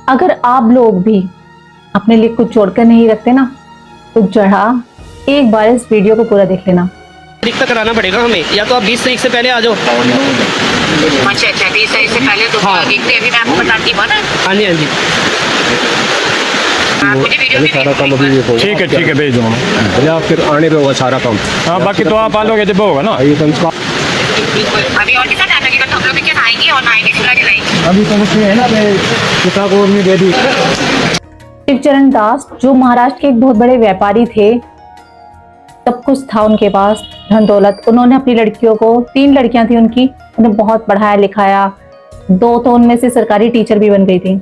अगर आप लोग भी अपने लिए कुछ छोड़कर नहीं रखते ना, तो जरा एक बार इस वीडियो को पूरा देख लेना। तारीख तक कराना पड़ेगा हमें, या तो आप 20 तारीख से पहले आ जाओ। अच्छा 20 तारीख से पहले तो हाँ। देखते अभी मैं आपको बताती हूँ ना। हाँ जी, हाँ जी। आप मुझे वीडियो भी सारा काम अभी होगा। ठीक है भेज दो। भैया फिर आने पे होगा सारा काम। हाँ बाकी तो आप आ लोगे जब होगा ना। ये संस्कार बिल्कुल अभी और कितना टाइम लगेगा, तो हम लोग भी क्या आएंगे और आएंगे सुना के लाएंगे। अभी तो मुझे है ना, मैं पिता को नहीं दे दी। शिवचरण दास जो महाराष्ट्र के एक बहुत बड़े व्यापारी थे, सब कुछ था उनके पास, धन दौलत। उन्होंने अपनी लड़कियों को, 3 लड़कियां थी उनकी, उन्हें बहुत पढ़ाया लिखाया। 2 तो उनमें से सरकारी टीचर भी बन गई थी।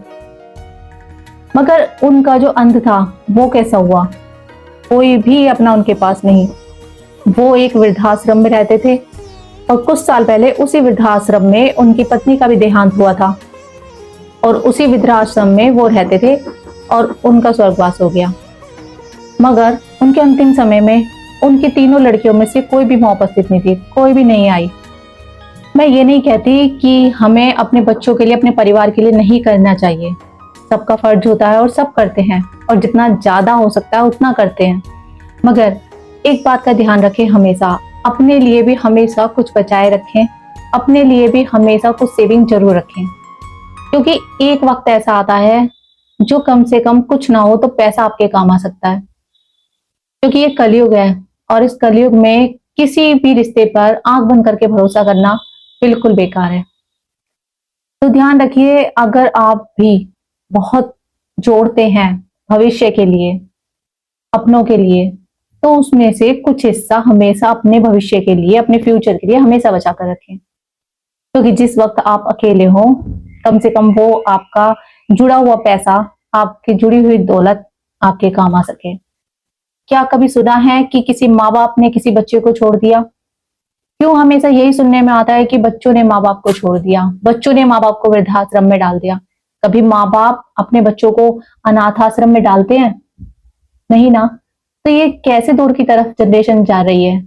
मगर उनका जो अंत था वो कैसा हुआ, कोई भी अपना उनके पास नहीं। वो एक वृद्धाश्रम में रहते थे और कुछ साल पहले उसी वृद्धाश्रम में उनकी पत्नी का भी देहांत हुआ था और उसी वृद्धाश्रम में वो रहते थे और उनका स्वर्गवास हो गया। मगर उनके अंतिम समय में उनकी 3 लड़कियों में से कोई भी वहां उपस्थित नहीं थी, कोई भी नहीं आई। मैं ये नहीं कहती कि हमें अपने बच्चों के लिए, अपने परिवार के लिए नहीं करना चाहिए, सबका फर्ज होता है और सब करते हैं, और जितना ज्यादा हो सकता है उतना करते हैं। मगर एक बात का ध्यान रखें, हमेशा अपने लिए भी हमेशा कुछ बचाए रखें, अपने लिए भी हमेशा कुछ सेविंग जरूर रखें, क्योंकि एक वक्त ऐसा आता है जो कम से कम कुछ ना हो तो पैसा आपके काम आ सकता है। क्योंकि ये कलयुग है और इस कलयुग में किसी भी रिश्ते पर आंख बंद करके भरोसा करना बिल्कुल बेकार है। तो ध्यान रखिए, अगर आप भी बहुत जोड़ते हैं भविष्य के लिए, अपनों के लिए, तो उसमें से कुछ हिस्सा हमेशा अपने भविष्य के लिए, अपने फ्यूचर के लिए हमेशा बचा कर रखें। क्योंकि जिस वक्त आप अकेले हो, कम से कम वो आपका जुड़ा हुआ पैसा, आपकी जुड़ी हुई दौलत आपके काम आ सके। क्या कभी सुना है कि किसी माँ बाप ने किसी बच्चे को छोड़ दिया? क्यों हमेशा यही सुनने में आता है कि बच्चों ने माँ बाप को छोड़ दिया, बच्चों ने माँ बाप को वृद्धाश्रम में डाल दिया। कभी माँ बाप अपने बच्चों को अनाथ आश्रम में डालते हैं? नहीं ना। तो ये कैसे दूर की तरफ जनरेशन जा रही है।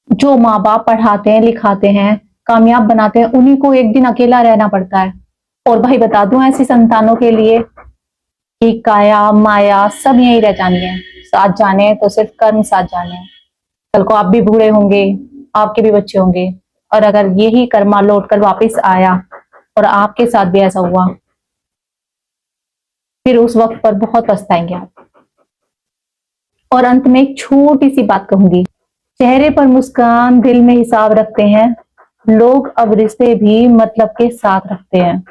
जो माँ बाप पढ़ाते हैं, लिखाते हैं, कामयाब बनाते हैं, उन्हीं को एक दिन अकेला रहना पड़ता है। और भाई बता दूं, ऐसी संतानों के लिए कि काया माया सब यही रह जानी है, साथ जाने तो सिर्फ कर्म साथ जाने। कल को आप भी बूढ़े होंगे, आपके भी बच्चे होंगे, और अगर यही कर्मा लौट कर वापिस आया और आपके साथ भी ऐसा हुआ, फिर उस वक्त पर बहुत पछताएंगे आप। और अंत में एक छोटी सी बात कहूंगी, चेहरे पर मुस्कान, दिल में हिसाब रखते हैं लोग, अब रिश्ते भी मतलब के साथ रखते हैं।